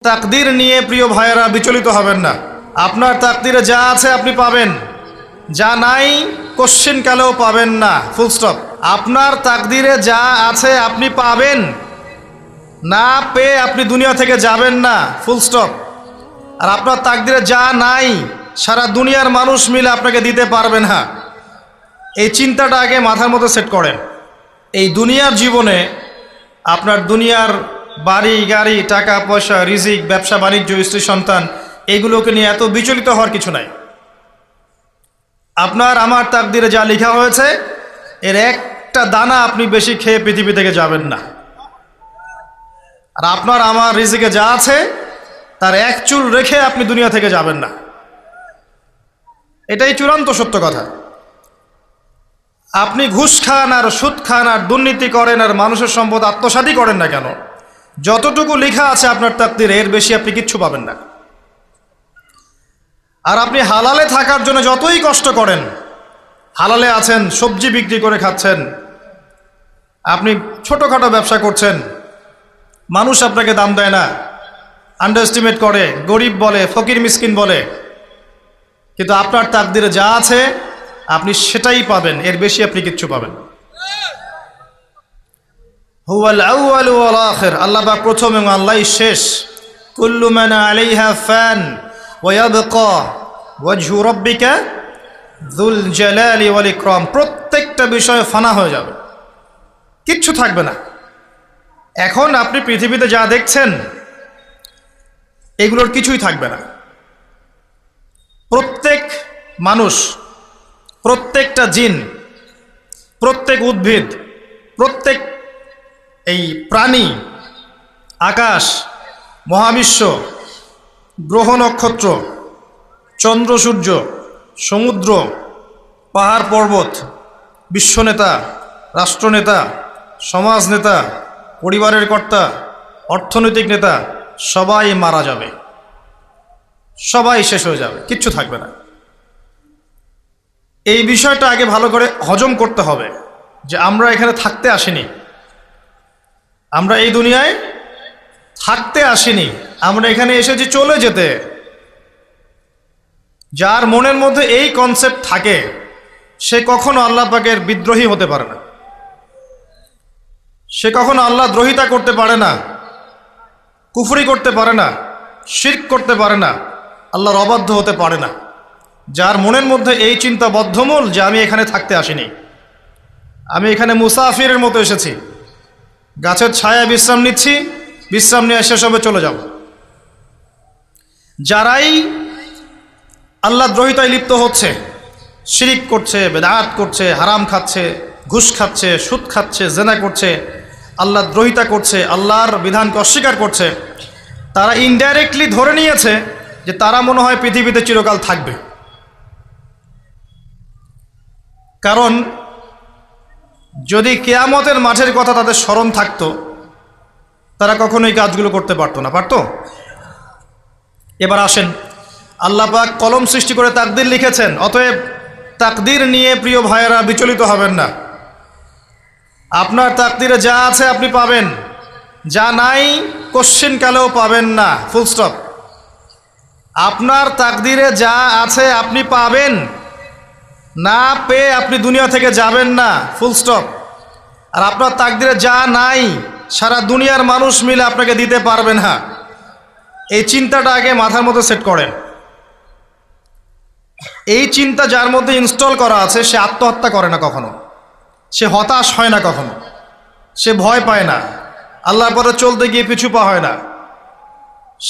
তাকদীর নিয়ে প্রিয় ভাইয়েরা বিচলিত হবেন না। আপনার তাকদীরে যা আছে আপনি পাবেন, যা নাই কোশ্চিনকালেও পাবেন না, ফুল স্টপ। আপনার তাকদীরে যা আছে আপনি পাবেন, না পেয়ে আপনি দুনিয়া থেকে যাবেন না, ফুল স্টপ। আর আপনার তাকদীরে যা নাই সারা দুনিয়ার মানুষ মিলে আপনাকে দিতে পারবেন না। এই চিন্তাটা আগে মাথার মধ্যে সেট করেন। এই দুনিয়ার জীবনে আপনার দুনিয়ার বাড়ি গাড়ি, টাকা পয়সা, রিজিক, ব্যবসা বাণিজ্য, স্ত্রী সন্তান, এইগুলোকে নিয়ে এত বিচলিত হওয়ার কিছু নাই। আপনার আমার তাকদীরে যা লেখা হয়েছে এর একটা দানা আপনি বেশি খেয়ে পৃথিবী থেকে যাবেন না। আর আপনার আমার রিজিকে যা আছে তার এক চুল রেখে আপনি দুনিয়া থেকে যাবেন না। এটাই চূড়ান্ত সত্য কথা। আপনি ঘুষ খান আর সুদ খান আর দুর্নীতি করেন আর মানুষের সম্পদ আত্মসাৎই করেন না কেন, যতটুকু লেখা আছে আপনার তাকদীরে এর বেশি আপনি কিচ্ছু পাবেন না। আর আপনি হালালে থাকার জন্য যতই কষ্ট করেন, হালালে আছেন, সবজি বিক্রি করে খাচ্ছেন, আপনি ছোটোখাটো ব্যবসা করছেন, মানুষ আপনাকে দাম দেয় না, আন্ডার এস্টিমেট করে, গরিব বলে, ফকির মিসকিন বলে, কিন্তু আপনার তাকদীরে যা আছে আপনি সেটাই পাবেন, এর বেশি আপনি কিচ্ছু পাবেন। হুয়াল আউয়ালু ওয়াল আখির, আল্লাহ পাক প্রথম এবং আল্লাহই শেষ। কুল্লু মান আলাইহা ফান ওয়া ইয়াবকা ওয়াজহু রাব্বিকা যুল জালালি ওয়াল ইকরাম। প্রত্যেকটা বিষয় ফানা হয়ে যাবে, কিচ্ছু থাকবে না। এখন আপনি পৃথিবীতে যা দেখছেন এগুলোর কিছুই থাকবে না। প্রত্যেক মানুষ, প্রত্যেকটা জিন, প্রত্যেক উদ্ভিদ, প্রত্যেক এই প্রাণী, আকাশ, মহাবিশ্ব, গ্রহ নক্ষত্র, চন্দ্র সূর্য, সমুদ্র, পাহাড় পর্বত, বিশ্বনেতা, রাষ্ট্রনেতা, সমাজ নেতা, পরিবারের কর্তা, অর্থনৈতিক নেতা, সবাই মারা যাবে, সবাই শেষ হয়ে যাবে, কিচ্ছু থাকবে না। এই বিষয়টা আগে ভালো করে হজম করতে হবে যে আমরা এখানে থাকতে আসিনি, আমরা এই দুনিয়ায় থাকতে আসিনি, আমরা এখানে এসেছি চলে যেতে। যার মনের মধ্যে এই কনসেপ্ট থাকে সে কখনো আল্লাহ পাকের বিদ্রোহী হতে পারে না, সে কখনো আল্লাহ দ্রোহিতা করতে পারে না, কুফরি করতে পারে না, শিরক করতে পারে না, আল্লাহর অবাধ্য হতে পারে না। যার মনের মধ্যে এই চিন্তা বদ্ধমূল যে আমি এখানে থাকতে আসিনি, আমি এখানে মুসাফিরের মতো এসেছি, গাছের ছায়ায় বিশ্রাম নিচ্ছি, বিশ্রাম নিয়ে শেষ হবে চলে যাব। যারাই আল্লাহ দ্রোহিতায় লিপ্ত হচ্ছে, শিরিক করছে, বেদাত করছে, হারাম খাচ্ছে, ঘুষ খাচ্ছে, সুদ খাচ্ছে, জেনা করছে, আল্লাহ দ্রোহিতা করছে, আল্লাহর বিধানকে অস্বীকার করছে, তারা ইনডাইরেক্টলি ধরে নিয়েছে যে তারা মনে হয় পৃথিবীতে চিরকাল থাকবে। কারণ যদি কিয়ামতের মাঠের কথা তাদের স্মরণ থাকতো তারা কখনোই কাজগুলো করতে পারতো না, পারতো? এবার আসেন, আল্লাহ পাক কলম সৃষ্টি করে তাকদীর লিখেছেন, অতএব তাকদীর নিয়ে প্রিয় ভাইয়েরা বিচলিত হবেন না। আপনার তাকদীরে যা আছে আপনি পাবেন, যা নাই কোশ্চিনকালেও পাবেন না, ফুল স্টপ। আপনার তাকদীরে যা আছে আপনি পাবেন, না পেয়ে আপনি দুনিয়া থেকে যাবেন না, ফুল স্টপ। আর আপনার তাকদীরে যা নাই সারা দুনিয়ার মানুষ মিলে আপনাকে দিতে পারবেন না। এই চিন্তাটা আগে মাথার মধ্যে সেট করেন। এই চিন্তা যার মধ্যে ইনস্টল করা আছে সে আত্মহত্যা করে না কখনো, সে হতাশ হয় না কখনো, সে ভয় পায় না, আল্লাহর পথে চলতে গিয়ে পিছু পা হয় না,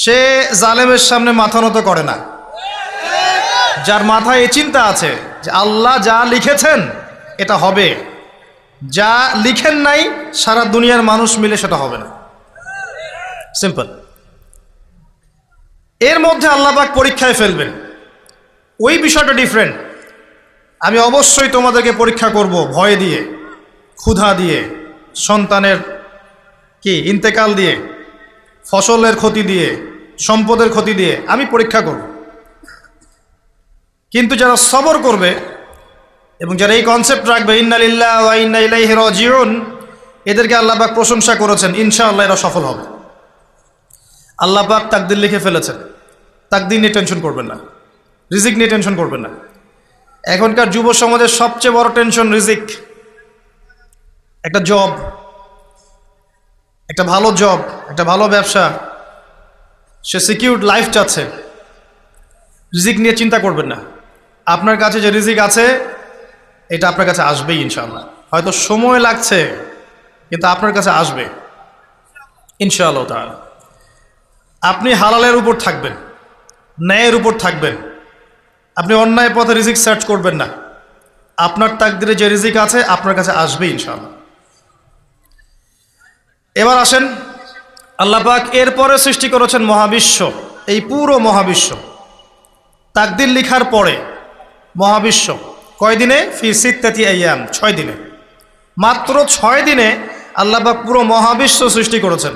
সে জালেমের সামনে মাথা নত করে না। যার মাথায় এই চিন্তা আছে যে আল্লাহ যা লিখেছেন এটা হবে, যা লিখেন নাই সারা দুনিয়ার মানুষ মিলে সেটা হবে না, সিম্পল। এর মধ্যে আল্লাহ পাক পরীক্ষায় ফেলবেন, ওই বিষয়টা ডিফারেন্ট। আমি অবশ্যই তোমাদেরকে পরীক্ষা করব ভয় দিয়ে, ক্ষুধা দিয়ে, সন্তানের কি ইন্তেকাল দিয়ে, ফসলের ক্ষতি দিয়ে, সম্পদের ক্ষতি দিয়ে আমি পরীক্ষা করব। কিন্তু যারা সবর করবে এবং যারা এই কনসেপ্ট রাখবে ইন্না লিল্লাহি ওয়া ইন্না ইলাইহি রাজিউন, এদেরকে আল্লাহ পাক প্রশংসা করেছেন, ইনশাআল্লাহ এরা সফল হবে। আল্লাহ পাক তাকদির লিখে ফেলেছেন, তাকদির নিয়ে টেনশন করবেন না, রিজিক নিয়ে টেনশন করবেন না। এখনকার যুব সমাজের সবচেয়ে বড় টেনশন রিজিক। একটা জব, একটা ভালো জব, একটা ভালো ব্যবসা, সে সিকিউরড লাইফ চাচ্ছে। রিজিক নিয়ে চিন্তা করবেন না, আপনার কাছে যে রিজিক আছে এটা আপনার কাছে আসবেই ইনশাআল্লাহ। হয়তো সময় লাগছে কিন্তু আপনার কাছে আসবে ইনশাআল্লাহ তাআলা। আপনি হালালের উপর থাকবেন, ন্যায়ের উপর থাকবেন, আপনি অন্যায় পথে রিজিক সার্চ করবেন না। আপনার তাকদিরে যে রিজিক আছে আপনার কাছে আসবে ইনশাআল্লাহ। এবার আসেন, আল্লাহ পাক এরপরে সৃষ্টি করেছেন মহাবিশ্ব, এই পুরো মহাবিশ্ব। তাকদির লিখার পরে মহাবিশ্ব কয় দিনে? ফি সিত্তাতি আইয়াম, 6 দিনে। মাত্র 6 দিনে আল্লাহ পাক পুরো মহাবিশ্ব সৃষ্টি করেছেন।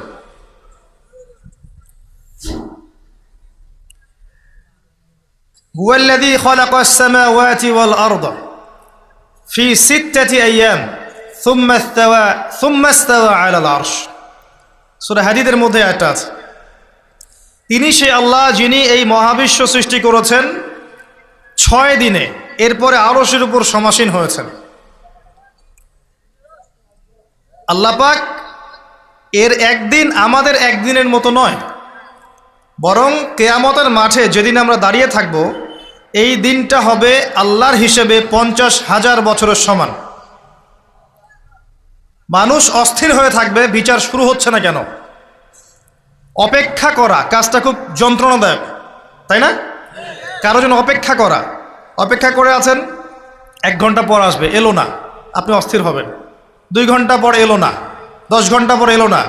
হুয়াল্লাযী খালাকাস সামাওয়াতি ওয়াল আরদা ফি সিত্তাতি আইয়াম সুম্মা ইসতাওয়া আলাল আরশ। সূরা হাদীদের মধ্যে একটা আছে, তিনি সে আল্লাহ যিনি এই মহাবিশ্ব সৃষ্টি করেছেন 6 দিনে, এরপরে আরশের উপর সমাসীন হয়েছেন। আল্লাহ পাক এর একদিন আমাদের একদিনের মতো নয়, বরং কিয়ামতের মাঠে যেদিন আমরা দাঁড়িয়ে থাকব এই দিনটা হবে আল্লাহর হিসেবে 50,000 বছরের সমান। মানুষ অস্থির হয়ে থাকবে, বিচার শুরু হচ্ছে না কেন। অপেক্ষা করা কাজটা খুব যন্ত্রণাদায়ক, তাই না? কারো জন্য অপেক্ষা করা, অপেক্ষা করে আছেন, 1 ঘন্টা পর আসবে, এলো না, আপনি অস্থির হবেন। 2 ঘন্টা পর এলো না, 10 ঘন্টা পর এলো না,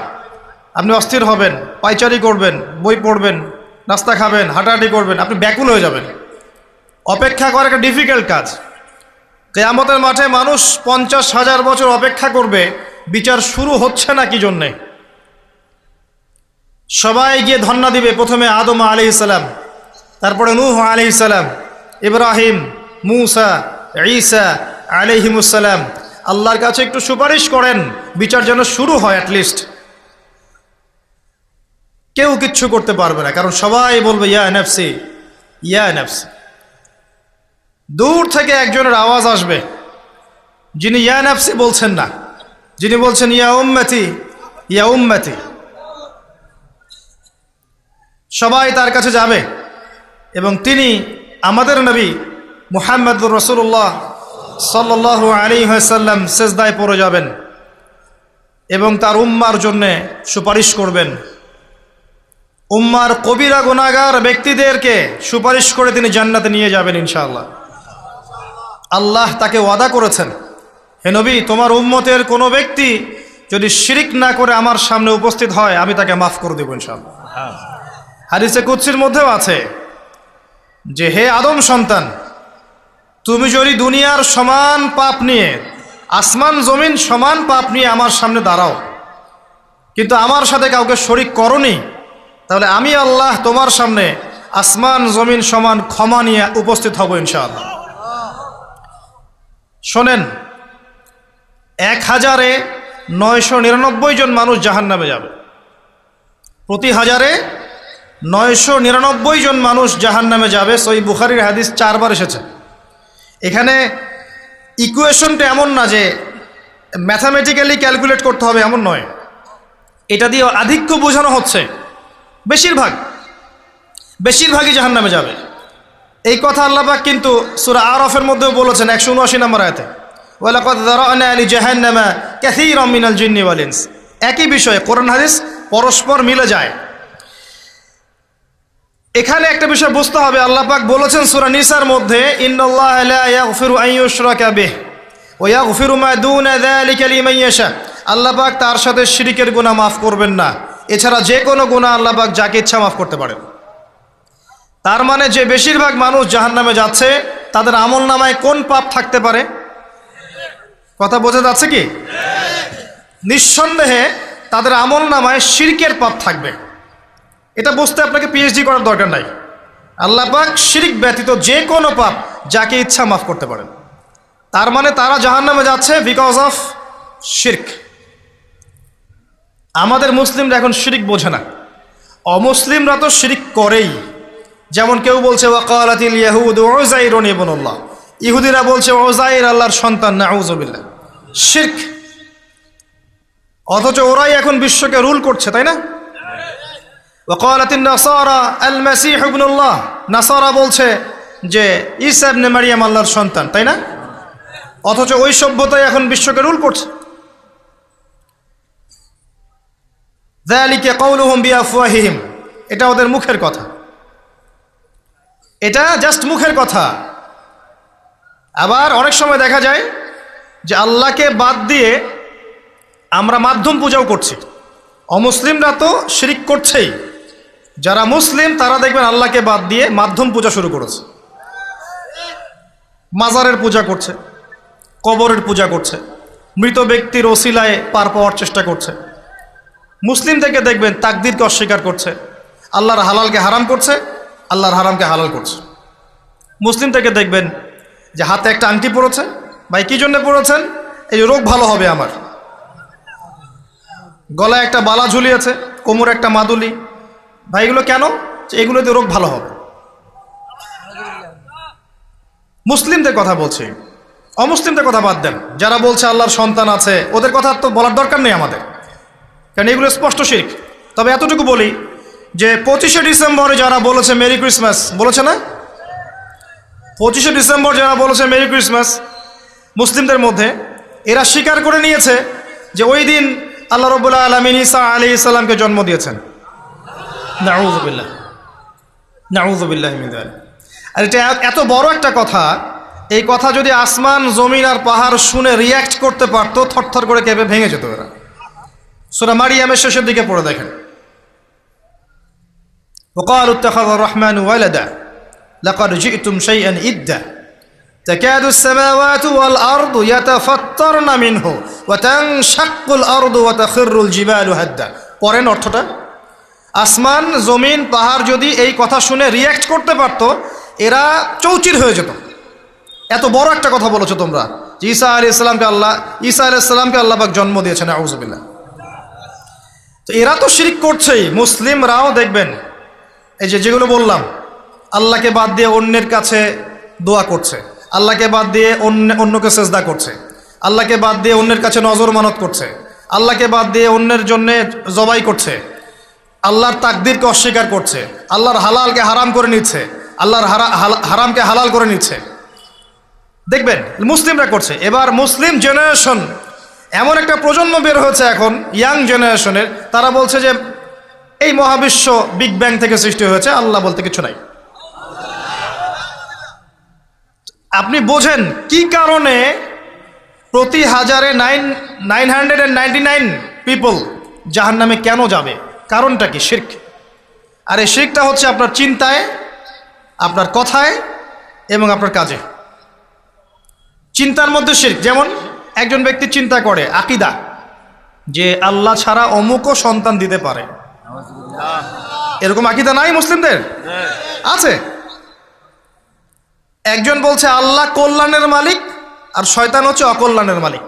আপনি অস্থির হবেন, পায়চারি করবেন, বই পড়বেন, নাস্তা খাবেন, হাঁটাহাঁটি করবেন, আপনি ব্যাকুল হয়ে যাবেন। অপেক্ষা করা একটা ডিফিকাল্ট কাজ। কিয়ামতের মাঠে মানুষ 50,000 বছর অপেক্ষা করবে, বিচার শুরু হচ্ছে না কি জন্যে। সবাই গিয়ে ধন্না দিবে, প্রথমে আদম আলাইহিস সালাম, তারপরে নূহ আলাইহিস সালাম, ইব্রাহিম, মূসা, ঈসা আলাইহিমুস সালাম। আল্লাহর কাছে একটু সুপারিশ করেন, বিচার যেন শুরু হয় অ্যাটলিস্ট। কেউ কিচ্ছু করতে পারবে না, কারণ সবাই বলবে ইয়া নাফসি, ইয়া নাফসি। দূর থেকে একজনের আওয়াজ আসবে, যিনি ইয়া নাফসি বলছেন না, যিনি বলছেন ইয়া উম্মতি, ইয়া উম্মতি। সবাই তার কাছে যাবে এবং তিনি আমাদের নবী মুহাম্মদুর রাসূলুল্লাহ সাল্লাল্লাহু আলাইহি ওয়াসাল্লাম সিজদায় পড়ে যাবেন এবং তার উম্মার জন্যে সুপারিশ করবেন। উম্মার কবিরা গুনাহগার ব্যক্তিদেরকে সুপারিশ করে তিনি জান্নাতে নিয়ে যাবেন ইনশাআল্লাহ। আল্লাহ তাকে ওয়াদা করেছেন, হে নবী, তোমার উম্মতের কোনো ব্যক্তি যদি শিরিক না করে আমার সামনে উপস্থিত হয় আমি তাকে মাফ করে দেব ইনশাআল্লাহ। হাদিসে কুদসির মধ্যেও আছে যে হে আদম সন্তান, তুমি যদি দুনিয়ার সমান পাপ নিয়ে, আসমান জমিন সমান পাপ নিয়ে আমার সামনে দাঁড়াও, কিন্তু আমার সাথে কাউকে শরিক করনি, তাহলে আমি আল্লাহ তোমার সামনে আসমান জমিন সমান ক্ষমা নিয়ে উপস্থিত হব ইনশাআল্লাহ। শোনেন, 1000-999 জন মানুষ জাহান্নামে যাবে, প্রতি 1000-999 জন মানুষ জাহান্নামে যাবে। সহিহ বুখারীর হাদিস 4 বার এসেছে। এখানে ইকুয়েশনটা এমন না যে ম্যাথামেটিক্যালি ক্যালকুলেট করতে হবে, এমন নয়। এটা দিয়ে আধিক্য বোঝানো হচ্ছে, বেশিরভাগই জাহান্নামে যাবে। এই কথা আল্লাহ পাক কিন্তু সূরা আরাফের মধ্যেও বলেছেন 179 নম্বর আয়াতে, ওয়ালাকাদ যারানা লিজাহান্নামা কাসীরাম মিনাল জিন্নি ওয়াল ইনস। একই বিষয়ে কোরআন হাদিস পরস্পর মিলে যায়। এখানে একটা বিষয় বুঝতে হবে, আল্লাহ পাক বলেছেন সূরা নিসার মধ্যে, ইন্নাল্লাহা লা ইয়াগফিরু আন ইউশরাকা বিহি ওয়া ইয়াগফিরু মা দুনা যালিকা লিমান ইয়াশা। আল্লাহ পাক তার সাথে শিরকের গুনাহ মাফ করবেন না, এছাড়া যে কোনো গুনাহ আল্লাহ পাক যাকে ইচ্ছা মাফ করতে পারেন। তার মানে যে বেশিরভাগ মানুষ জাহান্নামে যাচ্ছে তাদের আমল নামায় কোন পাপ থাকতে পারে? কথা বোঝা যাচ্ছে কি? নিঃসন্দেহে তাদের আমল নামায় শিরকের পাপ থাকবে। এটা বুঝতে আপনাকে পিএইচডি করার দরকার নাই। আল্লাহ পাক শিরক ব্যতীত যে কোনো পাপ যাকে ইচ্ছা মাফ করতে পারেন। তার মানে তারা জাহান্নামে যাচ্ছে বিকজ অফ শিরক। আমাদের মুসলিমরা এখন শিরক বোঝে না, অমুসলিমরা তো শিরক করেই। যেমন কেউ বলছে ওয়াকালাতিল ইয়াহুদ উযাইরুন ইবনুল্লাহ, ইহুদিরা বলছে উযাইর আল্লাহর সন্তান, নাউযুবিল্লাহ, শিরক। অথচ ওরাই এখন বিশ্বকে রুল করছে, তাই না? ওয়াকালাতিন নাসারা আল মাসীহ ইবনুল্লাহ, নাসারা বলছে যে ঈসা ইবনে মারইয়াম আল্লাহর সন্তান, তাই না? অথচ ওই সভ্যতাই এখন বিশ্বকে রুল করছে। যালিকা কাউলুহুম বিআফওয়াহিহিম, এটা ওদের মুখের কথা, এটা জাস্ট মুখের কথা। আবার অনেক সময় দেখা যায় যে আল্লাহকে বাদ দিয়ে আমরা মাধ্যম পূজাও করছি। অমুসলিমরা তো শিরক করছেই, যারা মুসলিম তারা দেখবেন আল্লাহকে বাদ দিয়ে মাধ্যম পূজা শুরু করেছে। মাজারের পূজা করছে, কবরের পূজা করছে, মৃত ব্যক্তির ওসিলায় পার পাওয়ার চেষ্টা করছে। মুসলিম থেকে দেখবেন তাকদীরকে অস্বীকার করছে, আল্লাহর হালালকে হারাম করছে, আল্লাহর হারামকে হালাল করছে। মুসলিম থেকে দেখবেন যে হাতে একটা আংটি পরেছে, ভাই কী জন্য পরেছেন? এই রোগ ভালো হবে আমার। গলায় একটা বালা ঝুলিয়েছে, কোমরে একটা মাদুলি, ভাই এগুলো কেন? এগুলোতে রোগ ভালো হবে। মুসলিমদের কথা বলছি, অমুসলিমদের কথা বাদ দেন। যারা বলছে আল্লাহর সন্তান আছে ওদের কথা তো বলার দরকার নেই আমাদের, কারণ এগুলো স্পষ্ট শিরক। তবে এতটুকু বলি যে 25শে ডিসেম্বরে যারা বলেছে মেরি ক্রিসমাস, বলেছে না? 25শে ডিসেম্বর যারা বলেছে মেরি ক্রিসমাস মুসলিমদের মধ্যে, এরা স্বীকার করে নিয়েছে যে ওই দিন আল্লাহ রাব্বুল আলামিন ঈসা আলাইহিস সালামকে জন্ম দিয়েছেন। নাউযুবিল্লাহ, নাউযুবিল্লাহ মিন যালিক। আর এটা এত বড় একটা কথা, এই কথা যদি আসমান জমিন আর পাহাড় শুনে রিয়্যাক্ট করতে পারতো, থরথর করে কেঁপে ভেঙে যেত এরা। সূরা মারিয়ামের শেষের দিকে পড়ে দেখেন, ওয়াকালু ইত্তাখাযার রাহমানু ওয়ালাদা লাকাদ জি'তুম শাইআন ইদ্দা তাকাদু আস-সামাওয়াতু ওয়াল আরদু ইয়াতাফাত্তারনা মিনহু ওয়া তানশাক্কুল আরদু ওয়া তাখিরুল জিবালু হাদ্দা। পড়েন অর্থটা। আসমান জমিন পাহাড় যদি এই কথা শুনে রিয়্যাক্ট করতে পারতো, এরা চৌচির হয়ে যেত। এত বড় একটা কথা বলেছো তোমরা যে ঈসা আলাইহিস সালামকে আল্লাহ পাক জন্ম দিয়েছেন, নাউযুবিল্লাহ। তো এরা তো শিরক করছেই। মুসলিমরাও দেখবেন এই যেগুলো বললাম, আল্লাহকে বাদ দিয়ে অন্যের কাছে দোয়া করছে, আল্লাহকে বাদ দিয়ে অন্যকে সেজদা করছে, আল্লাহকে বাদ দিয়ে অন্যের কাছে নজর মানত করছে, আল্লাহকে বাদ দিয়ে অন্যের জন্য জবাই করছে, আল্লাহর তাকদীরকে অস্বীকার করছে, আল্লাহর হালালকে হারাম করে নিচ্ছে, আল্লাহর হারামকে হালাল করে নিচ্ছে। দেখবেন মুসলিমরা করছে। এবার মুসলিম জেনারেশন, এমন একটা প্রজন্ম বের হয়েছে এখন, ইয়াং জেনারেশনের, তারা বলছে যে এই মহাবিশ্ব বিগ ব্যাং থেকে সৃষ্টি হয়েছে, আল্লাহ বলতে কিছু নাই। আপনি বোঝেন কি কারণে প্রতি হাজারে 999 পিপল জাহান্নামে কেন যাবে? কারণটা কি? শিরক। আর এই শিরকটা হচ্ছে আপনার চিন্তায়, আপনার কথায় এবং আপনার কাজে। চিন্তার মধ্যে শিরক। যেমন একজন ব্যক্তি চিন্তা করে আকীদা যে আল্লাহ ছাড়া অমুকও সন্তান দিতে পারে, এরকম আকীদা নাই মুসলিমদের? আছে। একজন বলছে আল্লাহ কল্যাণের মালিক আর শয়তান হচ্ছে অকল্যাণের মালিক।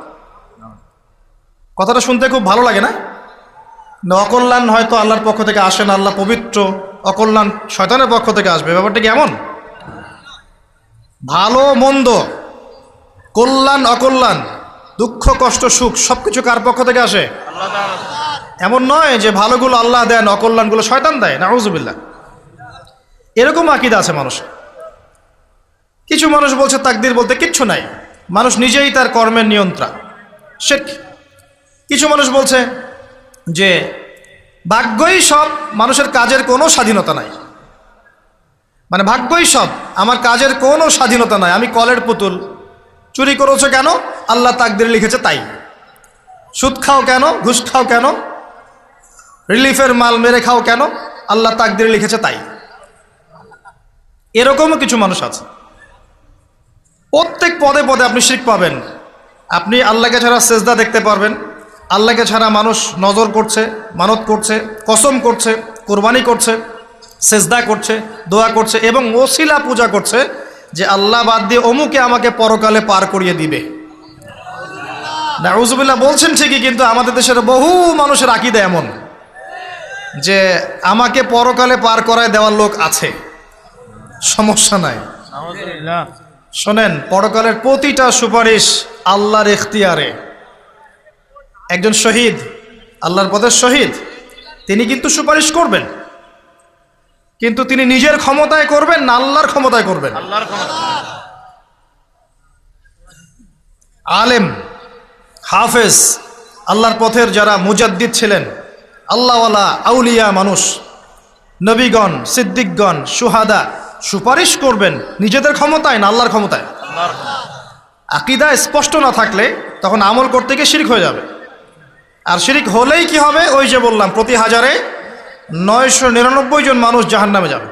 কথাটা শুনতে খুব ভালো লাগে না? অকল্যাণ হয়তো আল্লাহর পক্ষ থেকে আসে না, আল্লাহ পবিত্র, অকল্যাণ শয়তানের পক্ষ থেকে আসবে। ব্যাপারটা কি এমন? ভালো মন্দ, কল্যাণ অকল্যাণ, দুঃখ কষ্ট সুখ সবকিছু কার পক্ষ থেকে আসে? এমন নয় যে ভালোগুলো আল্লাহ দেন, অকল্যাণগুলো শয়তান দেয়, নাউযুবিল্লাহ। এরকম আকীদা আছে মানুষ। কিছু মানুষ বলছে তাকদীর বলতে কিচ্ছু নাই, মানুষ নিজেই তার কর্মের নিয়ন্ত্রণ, শিরক। কিছু মানুষ বলছে যে ভাগ্যই সব, মানুষের কাজের কোনো স্বাধীনতা নাই। মানে ভাগ্যই সব, আমার কাজের কোনো স্বাধীনতা নাই, আমি কলের পুতুল। চুরি করেছো কেন? আল্লাহ তাকদীরে লিখেছে তাই। সুদ খাও কেন? ঘুষ খাও কেন? রিলিফের মাল মেরে খাও কেন? আল্লাহ তাকদীরে লিখেছে তাই। এরকমও কিছু মানুষ আছে। প্রত্যেক পদে পদে আপনি শিরক পাবেন। আপনি আল্লাহকে ছাড়া সেজদা দেখতে পারবেন, আল্লাহকে ছাড়া মানুষ নজর করছে, মানত করছে, কসম করছে, কোরবানি করছে, সেজদা করছে, দোয়া করছে এবং ওসিলা পূজা করছে যে আল্লাহ বাদ দিয়ে অমুকে আমাকে পরকালে পার করিয়ে দিবে। নাউযুবিল্লাহ বলছেন ঠিকই, কিন্তু আমাদের দেশের বহু মানুষের আকীদা এমন। যে আমাকে পরকালে পার করায় দেওয়ার লোক আছে, সমস্যা নাই। শোনেন, পরকালের প্রতিটা সুপারিশ আল্লাহর এখতিয়ারে। একজন শহীদ, আল্লাহর পথের শহীদ, তিনি কিন্তু সুপারিশ করবেন, কিন্তু তিনি নিজের ক্ষমতায় করবেন না আল্লাহর ক্ষমতায় করবেন? আলেম, হাফেজ, আল্লাহর পথের যারা মুজাদ্দিদ ছিলেন, আল্লাহওয়ালা আউলিয়া মানুষ, নবীগণ, সিদ্দিকগণ, সুহাদা, সুপারিশ করবেন নিজেদের ক্ষমতায় না আল্লাহর ক্ষমতায়? আকীদা স্পষ্ট না থাকলে তখন আমল করতে গিয়ে শিরক হয়ে যাবে। আর শিরক হলেই কি হবে? ওই যে বললাম, প্রতি হাজারে 999 জন মানুষ জাহান্নামে যাবে।